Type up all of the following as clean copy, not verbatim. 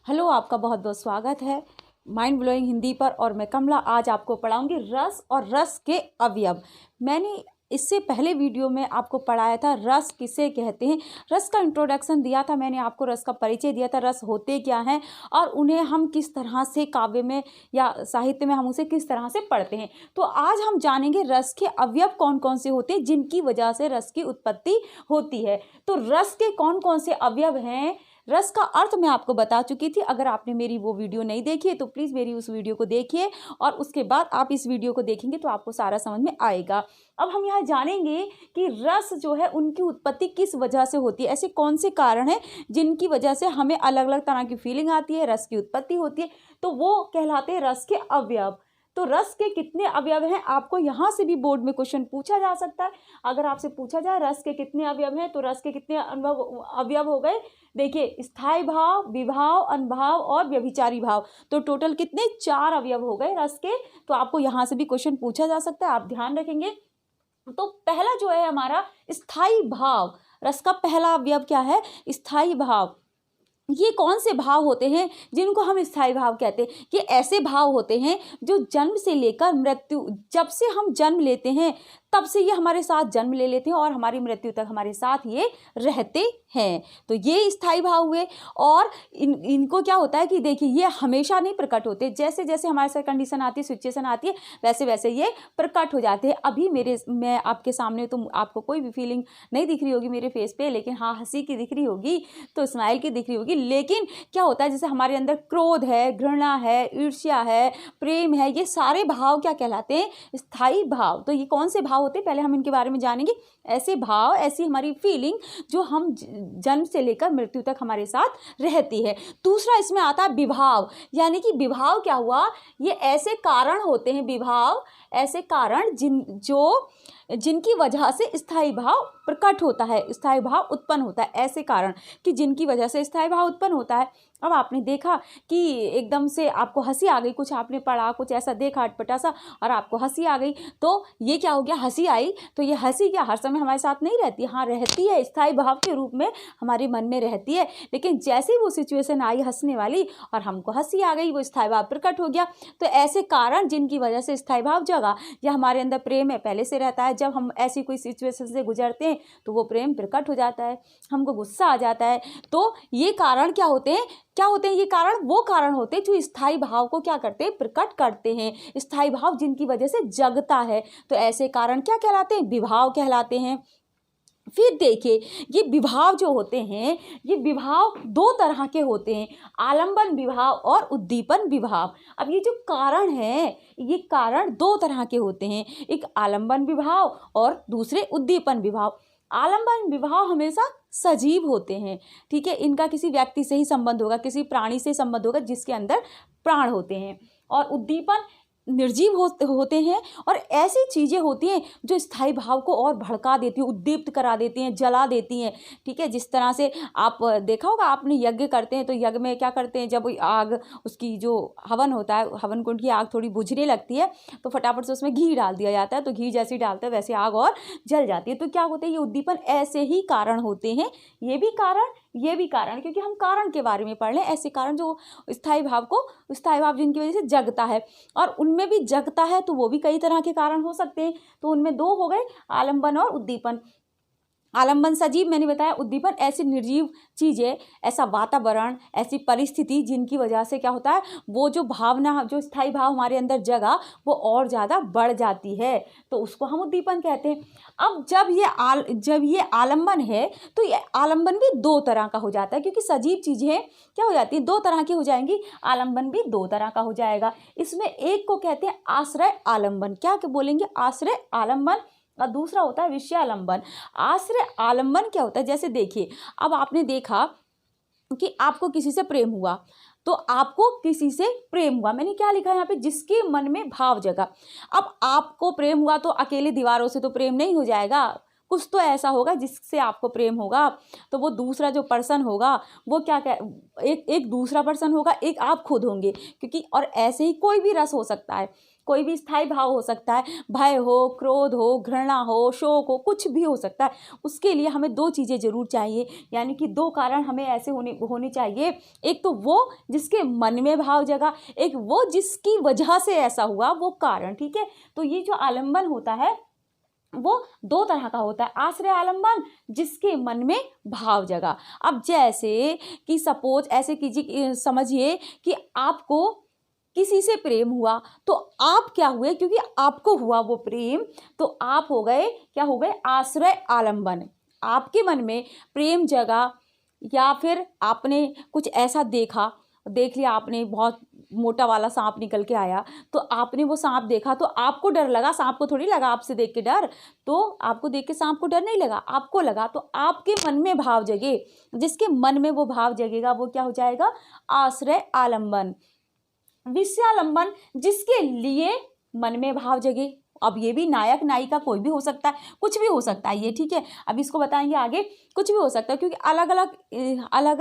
Hello, आपका बहुत बहुत स्वागत है माइंड ब्लोइंग हिंदी पर। और मैं कमला आज आपको पढ़ाऊंगी रस और रस के अवयव। मैंने इससे पहले वीडियो में आपको पढ़ाया था रस किसे कहते हैं, रस का इंट्रोडक्शन दिया था मैंने आपको, रस का परिचय दिया था, रस होते क्या हैं और उन्हें हम किस तरह से काव्य में या साहित्य में हम उसे किस तरह से पढ़ते हैं। तो आज हम जानेंगे रस के अवयव कौन कौन से होते हैं जिनकी वजह से रस की उत्पत्ति होती है। तो रस के कौन कौन से अवयव हैं, रस का अर्थ मैं आपको बता चुकी थी। अगर आपने मेरी वो वीडियो नहीं देखी है तो प्लीज़ मेरी उस वीडियो को देखिए और उसके बाद आप इस वीडियो को देखेंगे तो आपको सारा समझ में आएगा। अब हम यहाँ जानेंगे कि रस जो है उनकी उत्पत्ति किस वजह से होती है, ऐसे कौन से कारण हैं जिनकी वजह से हमें अलग अलग तरह की फीलिंग आती है, रस की उत्पत्ति होती है, तो वो कहलाते हैं रस के अवयव। तो रस के कितने अवयव हैं, आपको यहाँ से भी बोर्ड में क्वेश्चन पूछा जा सकता है। अगर आपसे पूछा जाए रस के कितने अवयव हैं तो रस के कितने अवयव हो गए। देखिए, स्थायी भाव, विभाव, अनुभाव और व्यभिचारी भाव, तो टोटल कितने 4 अवयव हो गए रस के। तो आपको यहाँ से भी क्वेश्चन पूछा जा सकता है, आप ध्यान रखेंगे। तो पहला जो है हमारा स्थायी भाव, रस का पहला अवयव क्या है, स्थायी भाव। ये कौन से भाव होते हैं जिनको हम स्थायी भाव कहते हैं। ये ऐसे भाव होते हैं जो जन्म से लेकर मृत्यु, जब से हम जन्म लेते हैं तब से ये हमारे साथ जन्म ले लेते हैं और हमारी मृत्यु तक हमारे साथ ये रहते हैं। तो ये स्थायी भाव हुए। और इनको क्या होता है कि देखिए, ये हमेशा नहीं प्रकट होते, जैसे जैसे हमारे साथ कंडीशन आती है, सिचुएशन आती है, वैसे वैसे ये प्रकट हो जाते हैं। अभी मैं आपके सामने, तो आपको कोई भी फीलिंग नहीं दिख रही होगी मेरे फेस पे, लेकिन हाँ, हंसी की दिख रही होगी, तो स्माइल की दिख रही होगी। लेकिन क्या होता है, जैसे हमारे अंदर क्रोध है, घृणा है, ईर्ष्या है, प्रेम है, ये सारे भाव क्या कहलाते हैं, स्थायी भाव। तो ये कौन से भाव होते हैं, पहले हम इनके बारे में जानेंगे। ऐसे भाव, ऐसी हमारी फीलिंग जो हम जन्म से लेकर मृत्यु तक हमारे साथ रहती है। दूसरा इसमें आता है विभाव, यानी कि विभाव क्या हुआ, ये ऐसे कारण होते हैं, विभाव ऐसे कारण जिनकी वजह से स्थायी भाव प्रकट होता है, स्थायी भाव उत्पन्न होता है। ऐसे कारण कि जिनकी वजह से स्थायी भाव उत्पन्न होता है। अब आपने देखा कि एकदम से आपको हंसी आ गई, कुछ आपने पढ़ा, कुछ ऐसा देखा अटपटा सा और आपको हंसी आ गई, तो ये क्या हो गया, हंसी आई। तो ये हंसी क्या हर समय हमारे साथ नहीं रहती, हाँ रहती है, स्थायी भाव के रूप में हमारे मन में रहती है। लेकिन जैसे ही वो सिचुएशन आई हंसने वाली और हमको हंसी आ गई, वो स्थायी भाव प्रकट हो गया। तो ऐसे कारण जिनकी वजह से स्थायी भाव जगा, या हमारे अंदर प्रेम है पहले से रहता है, जब हम ऐसी कोई सिचुएशन से गुजरते हैं तो वो प्रेम प्रकट हो जाता है, हमको गुस्सा आ जाता है। तो ये कारण क्या होते हैं, ये कारण वो कारण होते हैं जो स्थायी भाव को क्या करते हैं, प्रकट करते हैं, स्थायी भाव जिनकी वजह से जगता है। तो ऐसे कारण क्या कहलाते हैं, विभाव कहलाते हैं। फिर देखिए, ये विभाव जो होते हैं, ये विभाव 2 तरह के होते हैं, आलंबन विभाव और उद्दीपन विभाव। अब ये जो कारण है, ये कारण 2 तरह के होते हैं, एक आलंबन विभाव और दूसरे उद्दीपन विभाव। आलंबन विभाव हमेशा सजीव होते हैं, ठीक है, इनका किसी व्यक्ति से ही संबंध होगा, किसी प्राणी से संबंध होगा जिसके अंदर प्राण होते हैं। और उद्दीपन निर्जीव होते हैं और ऐसी चीज़ें होती हैं जो स्थायी भाव को और भड़का देती हैं, उद्दीप्त करा देती हैं, जला देती हैं, ठीक है। जिस तरह से आप देखा होगा, आपने यज्ञ करते हैं तो यज्ञ में क्या करते हैं, जब आग, उसकी जो हवन होता है, हवन कुंड की आग थोड़ी बुझने लगती है तो फटाफट से उसमें घी डाल दिया जाता है, तो घी जैसे ही डालते हैं वैसे आग और जल जाती है। तो क्या होते हैं, ये उद्दीपन ऐसे ही कारण होते हैं, ये भी कारण, क्योंकि हम कारण के बारे में पढ़ लें। ऐसे कारण जो स्थायी भाव जिनकी वजह से जगता है, और उनमें भी जगता है तो वो भी कई तरह के कारण हो सकते हैं। तो उनमें 2 हो गए, आलंबन और उद्दीपन। आलंबन सजीव मैंने बताया, उद्दीपन ऐसी निर्जीव चीज़ें, ऐसा वातावरण, ऐसी परिस्थिति जिनकी वजह से क्या होता है, वो जो भावना, जो स्थायी भाव हमारे अंदर जगा, वो और ज़्यादा बढ़ जाती है, तो उसको हम उद्दीपन कहते हैं। अब जब ये आलंबन है तो ये आलंबन भी 2 तरह का हो जाता है, क्योंकि सजीव चीज़ें क्या हो जाती हैं, 2 तरह की हो जाएंगी, आलंबन भी 2 तरह का हो जाएगा। इसमें एक को कहते हैं आश्रय आलंबन, क्या बोलेंगे, आश्रय आलंबन, और दूसरा होता है विषयालंबन। आश्रय आलंबन क्या होता है, जैसे देखिए, अब आपने देखा कि आपको किसी से प्रेम हुआ, तो आपको किसी से प्रेम हुआ, मैंने क्या लिखा है यहाँ पे, जिसके मन में भाव जगा। अब आपको प्रेम हुआ तो अकेले दीवारों से तो प्रेम नहीं हो जाएगा, कुछ तो ऐसा होगा जिससे आपको प्रेम होगा। तो वो दूसरा जो पर्सन होगा वो क्या एक दूसरा पर्सन होगा, एक आप खुद होंगे, क्योंकि और ऐसे ही कोई भी रस हो सकता है, कोई भी स्थायी भाव हो सकता है, भय हो, क्रोध हो, घृणा हो, शोक हो, कुछ भी हो सकता है। उसके लिए हमें दो चीज़ें जरूर चाहिए, यानी कि दो कारण हमें ऐसे होने चाहिए। एक तो वो जिसके मन में भाव जगा, एक वो जिसकी वजह से ऐसा हुआ, वो कारण। ठीक है, तो ये जो आलंबन होता है वो दो तरह का होता है। आश्रय आलंबन, जिसके मन में भाव जगा। अब जैसे कि सपोज ऐसे कीजिए, समझिए कि आपको किसी से प्रेम हुआ, तो आप क्या हुए, क्योंकि आपको हुआ वो प्रेम, तो आप हो गए, क्या हो गए, आश्रय आलंबन। आपके मन में प्रेम जगा, या फिर आपने कुछ ऐसा देख लिया, आपने बहुत मोटा वाला सांप निकल के आया, तो आपने वो सांप देखा, तो आपको डर लगा, सांप को थोड़ी लगा आपसे देख के डर, तो आपको देख के सांप को डर नहीं लगा, आपको लगा, तो आपके मन में भाव जगे। जिसके मन में वो भाव जगेगा वो क्या हो जाएगा, आश्रय आलंबन। विषयालंबन, जिसके लिए मन में भाव जगे। अब ये भी नायक नायिका कोई भी हो सकता है, कुछ भी हो सकता है ये, ठीक है, अब इसको बताएंगे आगे। कुछ भी हो सकता है, क्योंकि अलग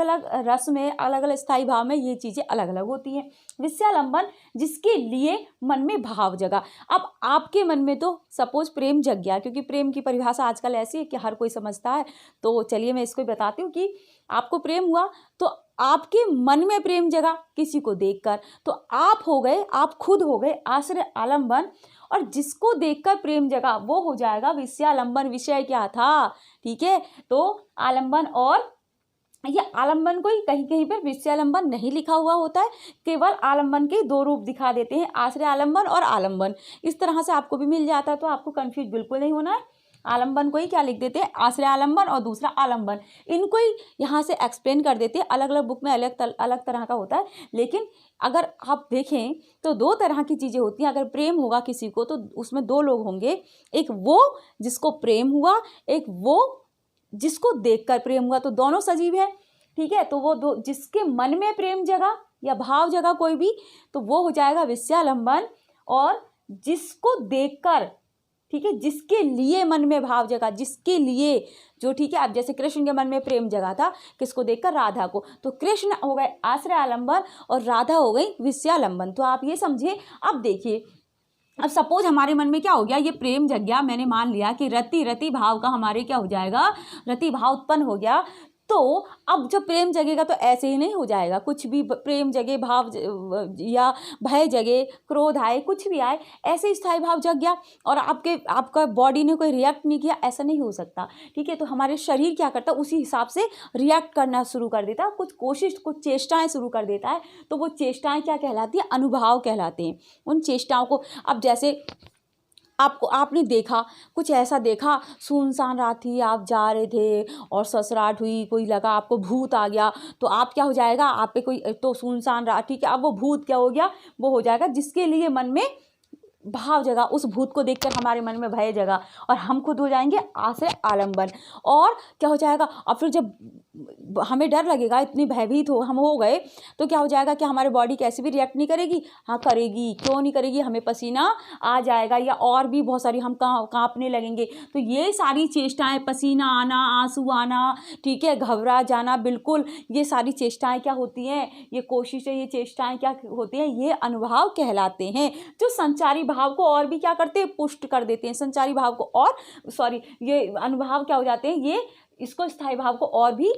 अलग रस में, अलग अलग स्थायी भाव में ये चीज़ें अलग अलग होती हैं। विषयालंबन, जिसके लिए मन में भाव जगा। अब आपके मन में तो सपोज प्रेम जग गया, क्योंकि प्रेम की परिभाषा आजकल ऐसी है कि हर कोई समझता है, तो चलिए मैं इसको बताती हूँ कि आपको प्रेम हुआ, तो आपके मन में प्रेम जगा किसी को देखकर, तो आप हो गए, आप खुद हो गए आश्रय आलंबन, और जिसको देखकर प्रेम जगा वो हो जाएगा विषयालंबन। विषय क्या था, ठीक है, तो आलंबन, और ये आलंबन को ही कहीं कहीं पर विषयालंबन नहीं लिखा हुआ होता है, केवल आलंबन के दो रूप दिखा देते हैं, आश्रय आलंबन और आलंबन। इस तरह से आपको भी मिल जाता है, तो आपको कंफ्यूज बिल्कुल नहीं होना है। आलंबन को ही क्या लिख देते हैं, आश्रय आलंबन, और दूसरा आलंबन, इनको ही यहाँ से एक्सप्लेन कर देते हैं। अलग अलग बुक में अलग तरह का होता है, लेकिन अगर आप देखें तो दो तरह की चीज़ें होती हैं। अगर प्रेम होगा किसी को तो उसमें दो लोग होंगे, एक वो जिसको प्रेम हुआ, एक वो जिसको देखकर प्रेम हुआ, तो दोनों सजीव है। ठीक है, तो वो दो जिसके मन में प्रेम जगा या भाव जगा कोई भी, तो वो हो जाएगा विषयालंबन, और जिसको देखकर, ठीक है, जिसके लिए मन में भाव जगा, जिसके लिए जो, ठीक है, अब जैसे कृष्ण के मन में प्रेम जगा था, किसको देखकर, राधा को, तो कृष्ण हो गए आश्रय आलंबन और राधा हो गई विषयालंबन। तो आप ये समझिए। अब देखिए, अब सपोज हमारे मन में क्या हो गया, ये प्रेम जग गया, मैंने मान लिया कि रति भाव का हमारे क्या हो जाएगा, रति भाव उत्पन्न हो गया। तो अब जब प्रेम जगेगा तो ऐसे ही नहीं हो जाएगा, कुछ भी प्रेम जगे, भाव या भय जगे, क्रोध आए, कुछ भी आए, ऐसे स्थायी भाव जग गया और आपका बॉडी ने कोई रिएक्ट नहीं किया, ऐसा नहीं हो सकता। ठीक है, तो हमारे शरीर क्या करता है, उसी हिसाब से रिएक्ट करना शुरू कर देता है, कुछ चेष्टाएं शुरू कर देता है। तो वो चेष्टाएं क्या कहलाती है, अनुभाव कहलाते हैं। उन चेष्टाओं को, अब जैसे आपने देखा, कुछ ऐसा देखा, सुनसान रात थी, आप जा रहे थे और ससराहट हुई, कोई लगा आपको भूत आ गया, तो आप क्या हो जाएगा, आप पे कोई, तो सुनसान रात, ठीक है, अब वो भूत क्या हो गया, वो हो जाएगा जिसके लिए मन में भाव जगा, उस भूत को देखकर हमारे मन में भय जगा, और हम खुद हो जाएंगे आश्रय आलंबन। और क्या हो जाएगा, और फिर जब हमें डर लगेगा, इतनी भयभीत हम हो गए, तो क्या हो जाएगा कि हमारी बॉडी कैसे भी रिएक्ट नहीं करेगी, हाँ करेगी, क्यों नहीं करेगी, हमें पसीना आ जाएगा, या और भी बहुत सारी, हम कांपने लगेंगे। तो ये सारी चेष्टाएं, पसीना आना, आंसू आना, ठीक है, घबरा जाना, बिल्कुल ये सारी चेष्टाएं क्या होती हैं, ये कोशिशें, ये चेष्टाएं क्या होती हैं, ये अनुभाव कहलाते हैं, जो संचारी भाव को और भी क्या करते हैं, पुष्ट कर देते हैं। संचारी भाव को और ये अनुभाव क्या हो जाते हैं, ये इसको स्थायी भाव को और भी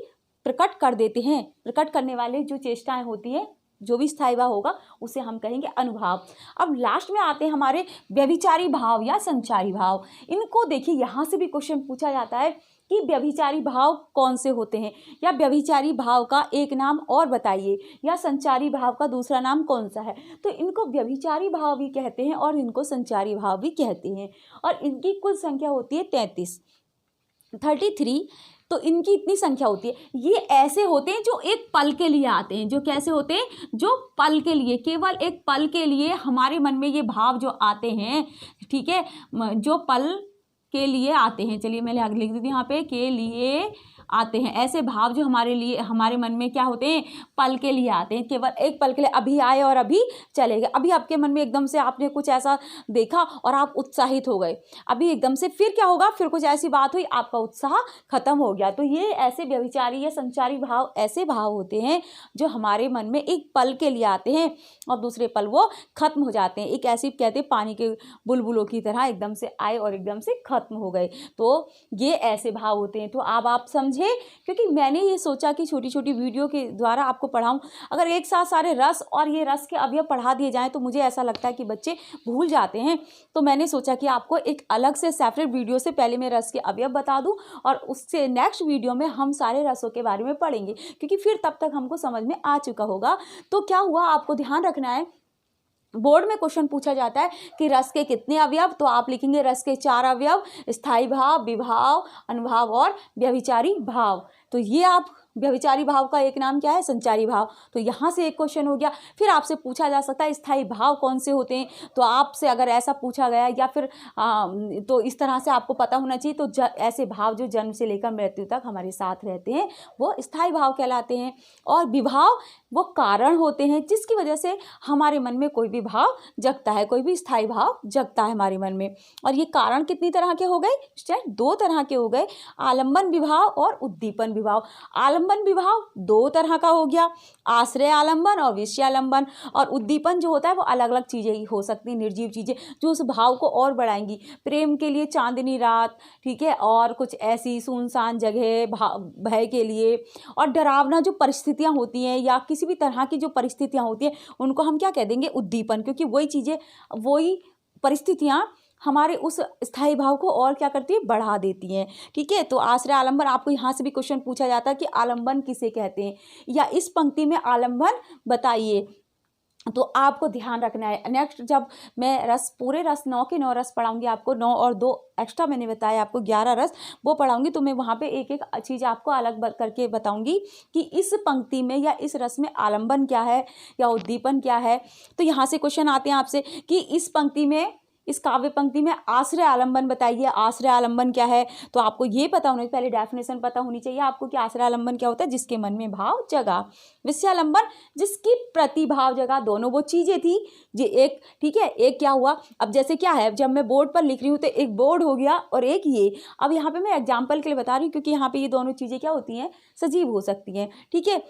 प्रकट कर देते हैं। प्रकट करने वाले जो चेष्टाएं होती हैं, जो भी स्थायी भाव होगा उसे हम कहेंगे अनुभाव। अब लास्ट में आते हैं हमारे व्यभिचारी भाव या संचारी भाव। इनको देखिए, यहाँ से भी क्वेश्चन पूछा जाता है कि व्यभिचारी भाव कौन से होते हैं, या व्यभिचारी भाव का एक नाम और बताइए, या संचारी भाव का दूसरा नाम कौन सा है। तो इनको व्यभिचारी भाव भी कहते हैं और इनको संचारी भाव भी कहते हैं, और इनकी कुल संख्या होती है 33। तो इनकी इतनी संख्या होती है। ये ऐसे होते हैं जो एक पल के लिए आते हैं, जो कैसे होते हैं, जो पल के लिए, केवल एक पल के लिए हमारे मन में ये भाव जो आते हैं, ठीक है, जो पल के लिए आते हैं। चलिए मैं लिख देती हूँ यहाँ पे, के लिए आते हैं, ऐसे भाव जो हमारे लिए हमारे मन में क्या होते हैं, पल के लिए आते हैं, केवल एक पल के लिए, अभी आए और अभी चले गए। अभी आपके मन में एकदम से आपने कुछ ऐसा देखा और आप उत्साहित हो गए, अभी एकदम से फिर क्या होगा, फिर कुछ ऐसी बात हुई, आपका उत्साह खत्म हो गया। तो ये ऐसे व्यभिचारी या संचारी भाव ऐसे भाव होते हैं जो हमारे मन में एक पल के लिए आते हैं और दूसरे पल वो खत्म हो जाते हैं। एक ऐसी कहते हैं पानी के बुलबुलों की तरह एकदम से आए और एकदम से खत्म हो गए। तो ये ऐसे भाव होते हैं। तो अब आप समझे, क्योंकि मैंने ये सोचा कि छोटी छोटी वीडियो के द्वारा आपको पढ़ाऊं। अगर एक साथ सारे रस और ये रस के अवयव पढ़ा दिए जाएं तो मुझे ऐसा लगता है कि बच्चे भूल जाते हैं। तो मैंने सोचा कि आपको एक अलग से सेपरेट वीडियो से पहले मैं रस के अवयव बता दूं और उससे नेक्स्ट वीडियो में हम सारे रसों के बारे में पढ़ेंगे, क्योंकि फिर तब तक हमको समझ में आ चुका होगा। तो क्या हुआ, आपको ध्यान रखना है, बोर्ड में क्वेश्चन पूछा जाता है कि रस के कितने अवयव, तो आप लिखेंगे रस के 4 अवयव, स्थायी भाव, विभाव, अनुभाव और व्यभिचारी भाव। तो ये आप व्यभिचारी भाव का एक नाम क्या है, संचारी भाव। तो यहाँ से एक क्वेश्चन हो गया। फिर आपसे पूछा जा सकता है स्थायी भाव कौन से होते हैं, तो आपसे अगर ऐसा पूछा गया या फिर तो इस तरह से आपको पता होना चाहिए। तो ऐसे भाव जो जन्म से लेकर मृत्यु तक हमारे साथ रहते हैं वो स्थायी भाव कहलाते हैं। और विभाव वो कारण होते हैं जिसकी वजह से हमारे मन में कोई भी भाव जगता है, कोई भी स्थायी भाव जगता है हमारे मन में। और ये कारण कितनी तरह के हो गए, 2 तरह के हो गए, आलंबन विभाव और उद्दीपन विभाव। आलंबन विभाव 2 तरह का हो गया, आश्रय आलंबन और विषयालंबन। और उद्दीपन जो होता है वो अलग अलग चीज़ें ही हो सकती हैं, निर्जीव चीज़ें जो उस भाव को और बढ़ाएंगी। प्रेम के लिए चांदनी रात, ठीक है, और कुछ ऐसी सुनसान जगह भय के लिए। और डरावना जो परिस्थितियाँ होती हैं या किसी भी तरह की जो परिस्थितियाँ होती हैं उनको हम क्या कह देंगे, उद्दीपन, क्योंकि वही चीज़ें, वही परिस्थितियाँ हमारे उस स्थायी भाव को और क्या करती है, बढ़ा देती हैं। ठीक है, तो आश्रय आलंबन, आपको यहाँ से भी क्वेश्चन पूछा जाता है कि आलंबन किसे कहते हैं, या इस पंक्ति में आलंबन बताइए। तो आपको ध्यान रखना है। नेक्स्ट जब मैं रस पूरे रस 9 के 9 रस पढ़ाऊंगी आपको, 9 और 2 एक्स्ट्रा मैंने बताया आपको 11 रस वो पढ़ाऊंगी, तो मैं वहाँ पे एक एक चीज़ आपको अलग करके बताऊंगी कि इस पंक्ति में या इस रस में आलंबन क्या है या उद्दीपन क्या है। तो यहाँ से क्वेश्चन आते हैं आपसे कि इस पंक्ति में, इस काव्य पंक्ति में आश्रय आलंबन बताइए, आश्रय आलंबन क्या है। तो आपको ये पता होना चाहिए, पहले डेफिनेशन पता होनी चाहिए आपको कि आश्रय आलंबन क्या होता है, जिसके मन में भाव जगा। विषयालंबन जिसकी प्रतिभाव जगा, दोनों वो चीज़ें थी जो एक, ठीक है, एक क्या हुआ, अब जैसे क्या है, जब मैं बोर्ड पर लिख रही हूँ तो एक बोर्ड हो गया और एक ये। अब यहाँ पे मैं एग्जाम्पल के लिए बता रही हूँ क्योंकि यहाँ पे ये दोनों चीज़ें क्या होती हैं, सजीव हो सकती हैं, ठीक है,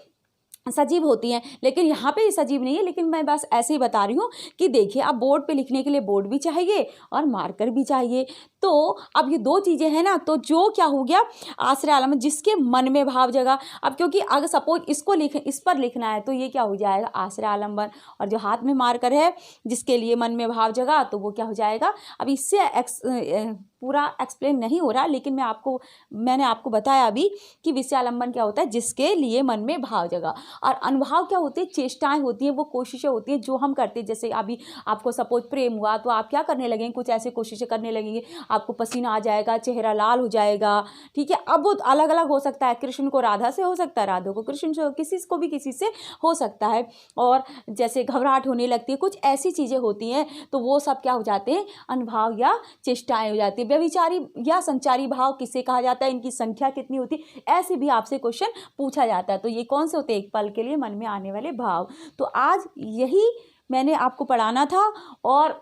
सजीव होती हैं, लेकिन यहाँ पे सजीव नहीं है। लेकिन मैं बस ऐसे ही बता रही हूँ कि देखिए, अब बोर्ड पे लिखने के लिए बोर्ड भी चाहिए और मार्कर भी चाहिए। तो अब ये 2 चीज़ें हैं ना, तो जो क्या हो गया, आश्रय आलंबन जिसके मन में भाव जगा। अब क्योंकि अगर सपोज इसको इस पर लिखना है तो ये क्या हो जाएगा, आश्रय आलंबन। और जो हाथ में मार्कर है जिसके लिए मन में भाव जगा, तो वो क्या हो जाएगा। अब इससे पूरा एक्सप्लेन नहीं हो रहा, लेकिन मैंने आपको बताया अभी कि विषयालंबन क्या होता है, जिसके लिए मन में भाव जगा। और अनुभाव क्या होते हैं, चेष्टाएं होती हैं, वो कोशिशें होती हैं जो हम करते हैं। जैसे अभी आपको सपोज प्रेम हुआ तो आप क्या करने लगेंगे, कुछ ऐसे कोशिशें करने लगेंगे, आपको पसीना आ जाएगा, चेहरा लाल हो जाएगा, ठीक है। अब वो अलग अलग हो सकता है, कृष्ण को राधा से हो सकता है, राधा को कृष्ण से, किसी को भी किसी से हो सकता है। और जैसे घबराहट होने लगती है, कुछ ऐसी चीज़ें होती हैं, तो वो सब क्या हो जाते हैं, अनुभाव या चेष्टाएं हो जाती है। व्यभिचारी या संचारी भाव किसे कहा जाता है, इनकी संख्या कितनी होती है, ऐसे भी आपसे क्वेश्चन पूछा जाता है। तो ये कौन से होते हैं, एक पल के लिए मन में आने वाले भाव। तो आज यही मैंने आपको पढ़ाना था और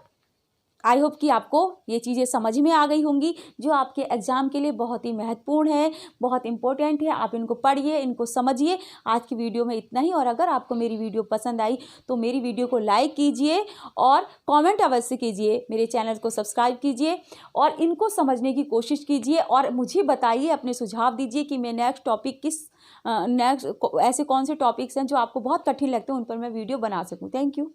आई होप कि आपको ये चीज़ें समझ में आ गई होंगी जो आपके एग्ज़ाम के लिए बहुत ही महत्वपूर्ण है, बहुत इंपॉर्टेंट है। आप इनको पढ़िए, इनको समझिए। आज की वीडियो में इतना ही। और अगर आपको मेरी वीडियो पसंद आई तो मेरी वीडियो को लाइक कीजिए और कमेंट अवश्य कीजिए, मेरे चैनल को सब्सक्राइब कीजिए और इनको समझने की कोशिश कीजिए और मुझे बताइए, अपने सुझाव दीजिए कि मैं नेक्स्ट टॉपिक ऐसे कौन से टॉपिक्स हैं जो आपको बहुत कठिन लगते हैं, उन पर मैं वीडियो बना सकूँ। Thank you.